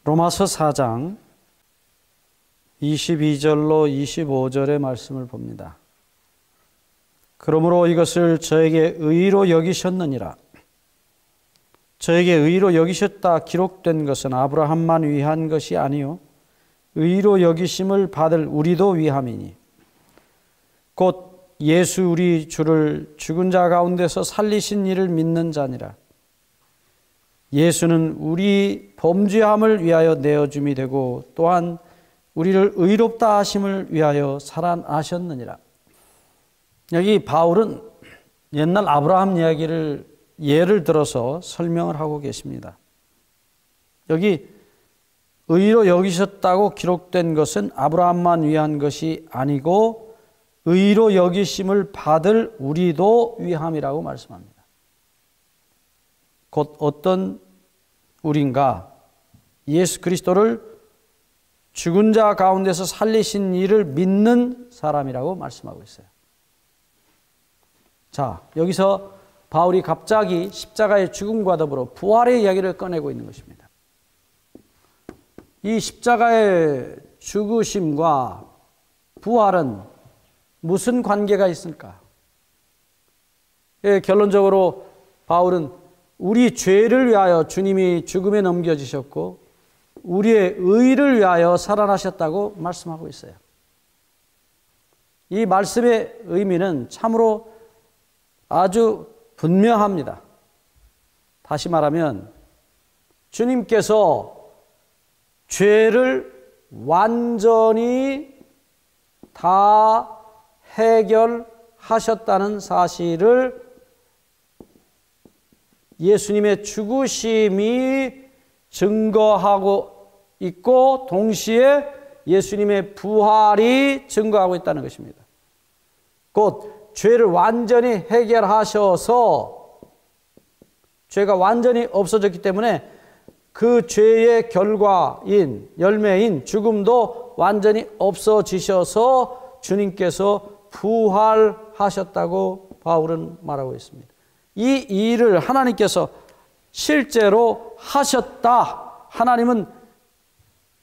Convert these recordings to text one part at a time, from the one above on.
로마서 4장 22절로 25절의 말씀을 봅니다. 그러므로 이것을 저에게 의로 여기셨느니라. 저에게 의로 여기셨다 기록된 것은 아브라함만 위한 것이 아니요 의로 여기심을 받을 우리도 위함이니 곧 예수 우리 주를 죽은 자 가운데서 살리신 이를 믿는 자니라. 예수는 우리 범죄함을 위하여 내어줌이 되고 또한 우리를 의롭다 하심을 위하여 살아나셨느니라. 여기 바울은 옛날 아브라함 이야기를 예를 들어서 설명을 하고 계십니다. 여기 의로 여기셨다고 기록된 것은 아브라함만 위한 것이 아니고 의로 여기심을 받을 우리도 위함이라고 말씀합니다. 곧 어떤 우리인가? 예수 그리스도를 죽은 자 가운데서 살리신 이를 믿는 사람이라고 말씀하고 있어요. 자, 여기서 바울이 갑자기 십자가의 죽음과 더불어 부활의 이야기를 꺼내고 있는 것입니다. 이 십자가의 죽으심과 부활은 무슨 관계가 있을까? 결론적으로 바울은 우리 죄를 위하여 주님이 죽음에 넘겨지셨고 우리의 의를 위하여 살아나셨다고 말씀하고 있어요. 이 말씀의 의미는 참으로 아주 분명합니다. 다시 말하면 주님께서 죄를 완전히 다 해결하셨다는 사실을 예수님의 죽으심이 증거하고 있고 동시에 예수님의 부활이 증거하고 있다는 것입니다. 곧 죄를 완전히 해결하셔서 죄가 완전히 없어졌기 때문에 그 죄의 결과인 열매인 죽음도 완전히 없어지셔서 주님께서 부활하셨다고 바울은 말하고 있습니다. 이 일을 하나님께서 실제로 하셨다. 하나님은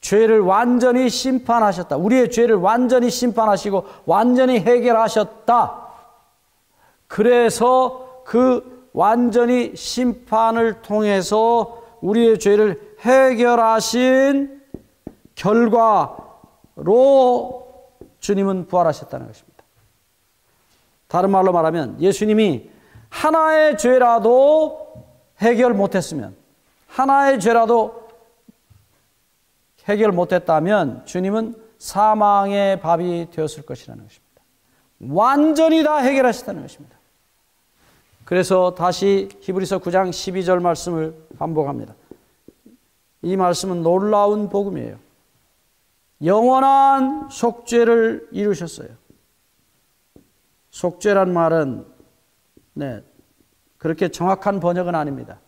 죄를 완전히 심판하셨다. 우리의 죄를 완전히 심판하시고 완전히 해결하셨다. 그래서 그 완전히 심판을 통해서 우리의 죄를 해결하신 결과로 주님은 부활하셨다는 것입니다. 다른 말로 말하면 예수님이 하나의 죄라도 해결 못했으면, 하나의 죄라도 해결 못했다면 주님은 사망의 밥이 되었을 것이라는 것입니다. 완전히 다 해결하셨다는 것입니다. 그래서 다시 히브리서 9장 12절 말씀을 반복합니다. 이 말씀은 놀라운 복음이에요. 영원한 속죄를 이루셨어요. 속죄란 말은 그렇게 정확한 번역은 아닙니다.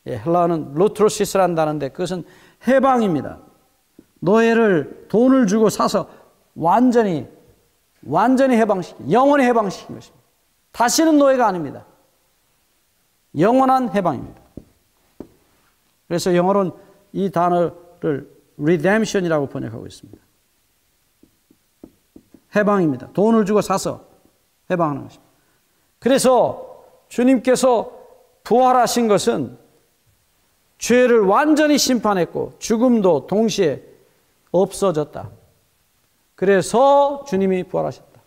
헬라어는 루트로시스라는 단어인데 그것은 해방입니다. 노예를 돈을 주고 사서 완전히 해방시킨, 영원히 해방시킨 것입니다. 다시는 노예가 아닙니다. 영원한 해방입니다. 그래서 영어로는 이 단어를 redemption이라고 번역하고 있습니다. 해방입니다. 돈을 주고 사서 해방하는 것입니다. 그래서 주님께서 부활하신 것은 죄를 완전히 심판했고 죽음도 동시에 없어졌다. 그래서 주님이 부활하셨다.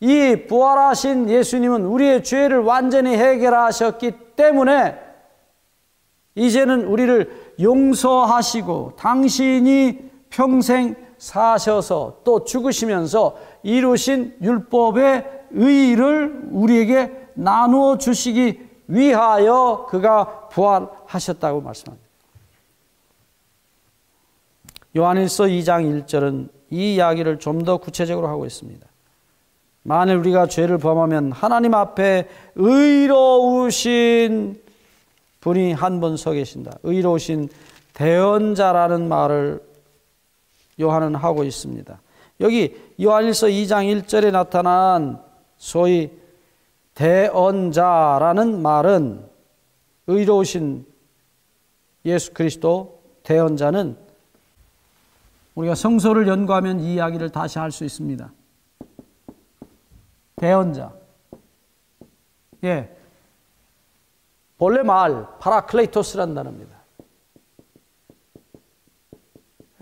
이 부활하신 예수님은 우리의 죄를 완전히 해결하셨기 때문에 이제는 우리를 용서하시고 당신이 평생 사셔서 또 죽으시면서 이루신 율법의 의의를 우리에게 나누어 주시기 위하여 그가 부활하셨다고 말씀합니다. 요한일서 2장 1절은 이 이야기를 좀 더 구체적으로 하고 있습니다. 만일 우리가 죄를 범하면 하나님 앞에 의로우신 분이 한 분 서 계신다. 의로우신 대언자라는 말을 요한은 하고 있습니다. 여기 요한일서 2장 1절에 나타난 소위 대언자라는 말은 의로우신 예수 그리스도 대언자는 우리가 성서를 연구하면 이 이야기를 다시 할 수 있습니다. 대언자. 예. 본래 말 파라클레이토스라는 단어입니다.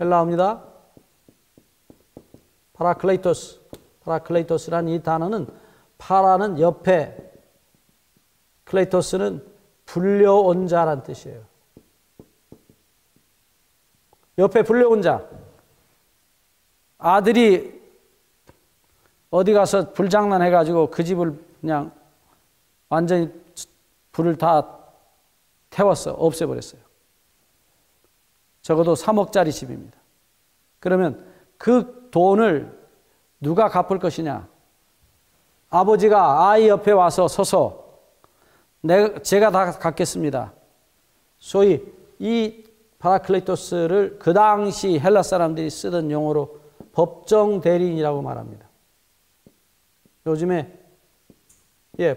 헬라어입니다. 파라클레이토스. 파라클레이토스라는 이 단어는 파라는 옆에, 클레이토스는 불려온 자란 뜻이에요. 옆에 불려온 자. 아들이 어디 가서 불장난 해가지고 그 집을 그냥 완전히 불을 다 태웠어. 없애버렸어요. 적어도 3억짜리 집입니다. 그러면 그 돈을 누가 갚을 것이냐? 아버지가 아이 옆에 와서 서서 제가 다 갚겠습니다. 소위 이 파라클레이토스를 그 당시 헬라 사람들이 쓰던 용어로 법정 대리인이라고 말합니다. 요즘에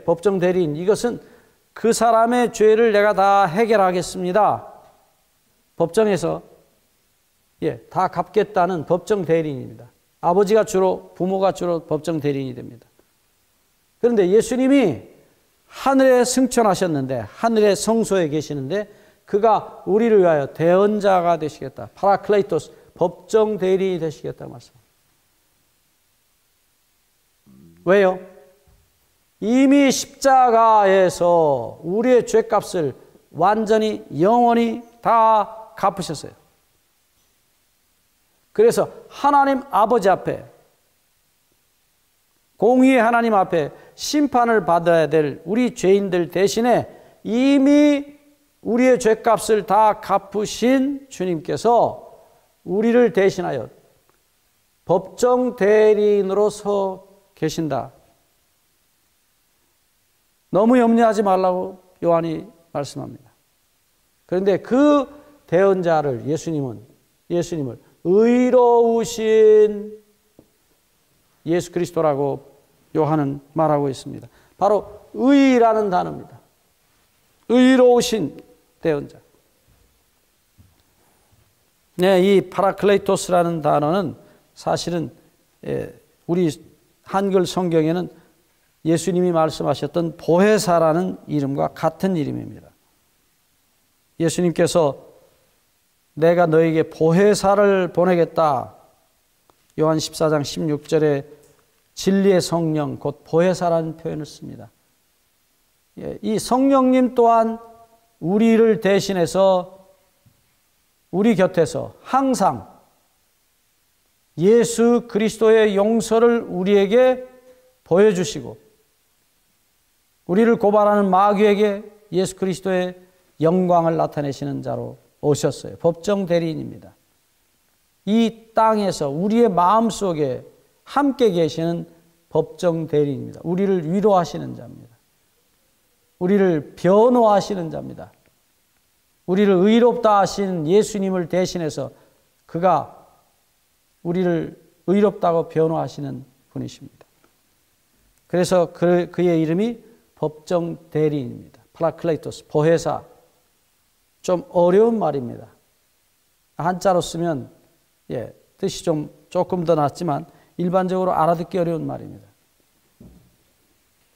법정 대리인, 이것은 그 사람의 죄를 내가 다 해결하겠습니다. 법정에서 다 갚겠다는 법정 대리인입니다. 아버지가 주로, 부모가 주로 법정 대리인이 됩니다. 그런데 예수님이 하늘에 승천하셨는데, 하늘의 성소에 계시는데 그가 우리를 위하여 대언자가 되시겠다. 파라클레이토스, 법정 대리인이 되시겠다는 말씀. 왜요? 이미 십자가에서 우리의 죄값을 완전히 영원히 다 갚으셨어요. 그래서 하나님 아버지 앞에, 공의의 하나님 앞에 심판을 받아야 될 우리 죄인들 대신에 이미 우리의 죄값을 다 갚으신 주님께서 우리를 대신하여 법정 대리인으로 서 계신다. 너무 염려하지 말라고 요한이 말씀합니다. 그런데 그 대언자를 예수님을 의로우신 예수 그리스도라고 요한은 말하고 있습니다. 바로 의라는 단어입니다. 의로우신 대언자. 네, 이 파라클레이토스라는 단어는 사실은 우리 한글 성경에는 예수님이 말씀하셨던 보혜사라는 이름과 같은 이름입니다. 예수님께서 내가 너에게 보혜사를 보내겠다. 요한 14장 16절에 진리의 성령, 곧 보혜사라는 표현을 씁니다. 이 성령님 또한 우리를 대신해서 우리 곁에서 항상 예수 그리스도의 용서를 우리에게 보여주시고, 우리를 고발하는 마귀에게 예수 그리스도의 영광을 나타내시는 자로 오셨어요. 법정 대리인입니다. 이 땅에서 우리의 마음속에 함께 계시는 법정 대리인입니다. 우리를 위로하시는 자입니다. 우리를 변호하시는 자입니다. 우리를 의롭다 하신 예수님을 대신해서 그가 우리를 의롭다고 변호하시는 분이십니다. 그래서 그의 이름이 법정 대리인입니다. 파라클레이토스, 보혜사. 좀 어려운 말입니다. 한자로 쓰면 뜻이 조금 더 낫지만 일반적으로 알아듣기 어려운 말입니다.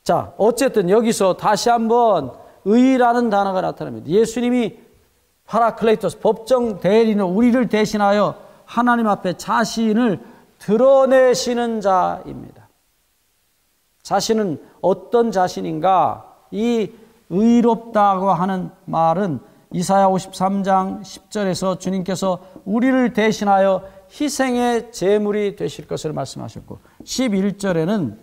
자, 어쨌든 여기서 다시 한번 의라는 단어가 나타납니다. 예수님이 파라클레이토스, 법정 대리인으로 우리를 대신하여 하나님 앞에 자신을 드러내시는 자입니다. 자신은 어떤 자신인가? 이 의롭다고 하는 말은 이사야 53장 10절에서 주님께서 우리를 대신하여 희생의 제물이 되실 것을 말씀하셨고, 11절에는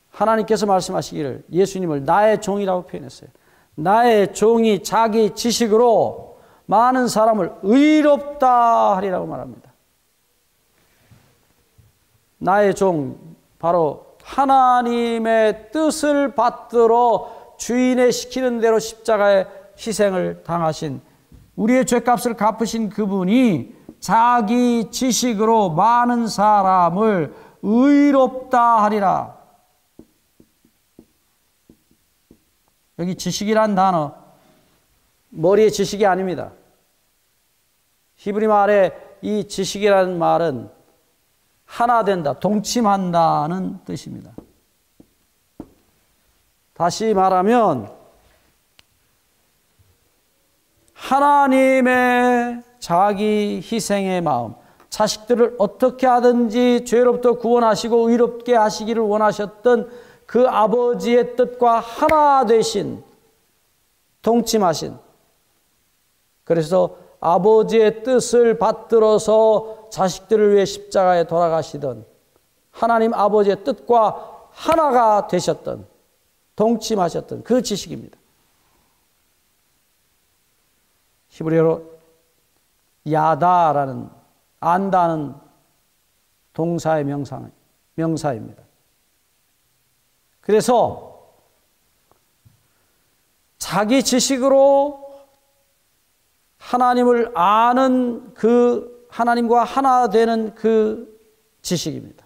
하나님께서 말씀하시기를 예수님을 나의 종이라고 표현했어요. 나의 종이 자기 지식으로 많은 사람을 의롭다 하리라고 말합니다. 나의 종, 바로 하나님의 뜻을 받들어 주인의 시키는 대로 십자가에 희생을 당하신, 우리의 죄값을 갚으신 그분이 자기 지식으로 많은 사람을 의롭다 하리라. 여기 지식이란 단어, 머리의 지식이 아닙니다. 히브리 말의 이 지식이라는 말은 하나 된다, 동침한다는 뜻입니다. 다시 말하면 하나님의 자기 희생의 마음, 자식들을 어떻게 하든지 죄로부터 구원하시고 의롭게 하시기를 원하셨던 그 아버지의 뜻과 하나 되신, 동침하신, 그래서 아버지의 뜻을 받들어서 자식들을 위해 십자가에 돌아가시던 하나님 아버지의 뜻과 하나가 되셨던, 동침하셨던 그 지식입니다. 히브리어로 야다라는, 안다는 동사의 명사입니다. 그래서 자기 지식으로 하나님을 아는 그 하나님과 하나 되는 그 지식입니다.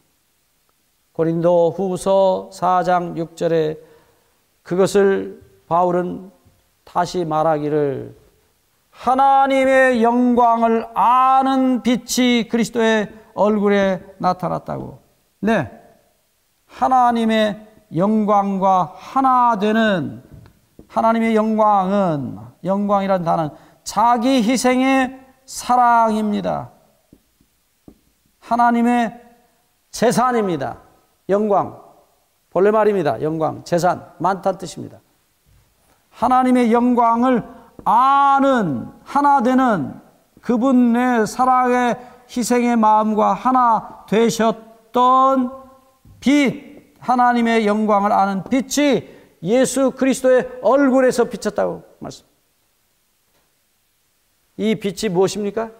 고린도 후서 4장 6절에 그것을 바울은 다시 말하기를 하나님의 영광을 아는 빛이 그리스도의 얼굴에 나타났다고. 네, 하나님의 영광과 하나 되는, 하나님의 영광은, 영광이란 단어는 자기 희생의 사랑입니다. 하나님의 재산입니다. 영광, 본래 말입니다. 영광, 재산, 많다는 뜻입니다. 하나님의 영광을 아는, 하나 되는 그분의 사랑의 희생의 마음과 하나 되셨던 빛, 하나님의 영광을 아는 빛이 예수 그리스도의 얼굴에서 비쳤다고 말씀. 이 빛이 무엇입니까?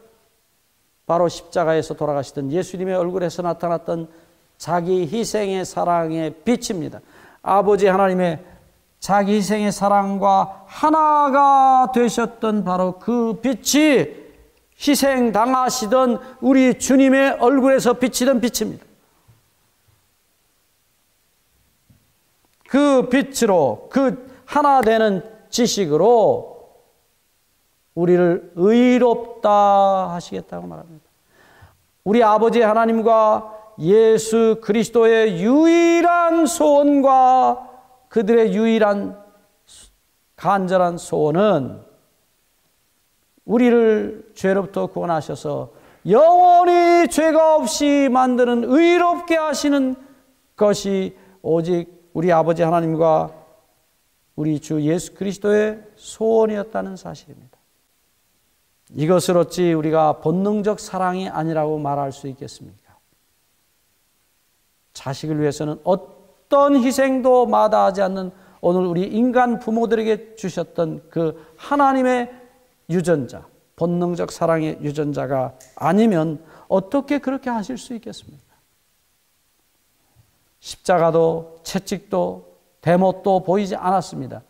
바로 십자가에서 돌아가시던 예수님의 얼굴에서 나타났던 자기 희생의 사랑의 빛입니다. 아버지 하나님의 자기 희생의 사랑과 하나가 되셨던 바로 그 빛이 희생당하시던 우리 주님의 얼굴에서 비치던 빛입니다. 그 빛으로, 그 하나 되는 지식으로 우리를 의롭다 하시겠다고 말합니다. 우리 아버지 하나님과 예수 그리스도의 유일한 소원과 그들의 유일한 간절한 소원은 우리를 죄로부터 구원하셔서 영원히 죄가 없이 만드는, 의롭게 하시는 것이 오직 우리 아버지 하나님과 우리 주 예수 그리스도의 소원이었다는 사실입니다. 이것을 어찌 우리가 본능적 사랑이 아니라고 말할 수 있겠습니까? 자식을 위해서는 어떤 희생도 마다하지 않는 오늘 우리 인간 부모들에게 주셨던 그 하나님의 유전자, 본능적 사랑의 유전자가 아니면 어떻게 그렇게 하실 수 있겠습니까? 십자가도 채찍도 대못도 보이지 않았습니다.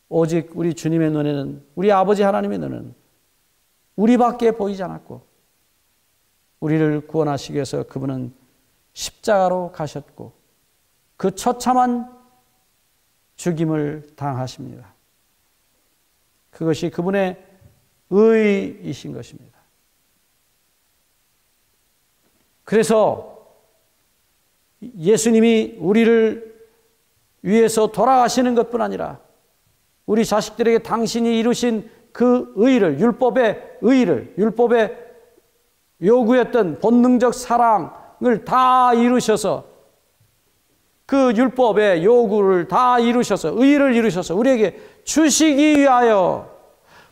오직 우리 주님의 눈에는, 우리 아버지 하나님의 눈에는 우리밖에 보이지 않았고, 우리를 구원하시기 위해서 그분은 십자가로 가셨고 그 처참한 죽임을 당하십니다. 그것이 그분의 의이신 것입니다. 그래서 예수님이 우리를 위해서 돌아가시는 것뿐 아니라 우리 자식들에게 당신이 이루신 그 의를, 율법의 의를, 율법의 요구했던 본능적 사랑을 다 이루셔서, 그 율법의 요구를 다 이루셔서, 의를 이루셔서 우리에게 주시기 위하여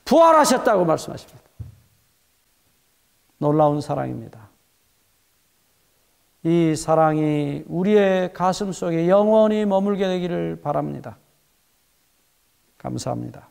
부활하셨다고 말씀하십니다. 놀라운 사랑입니다. 이 사랑이 우리의 가슴 속에 영원히 머물게 되기를 바랍니다. 감사합니다.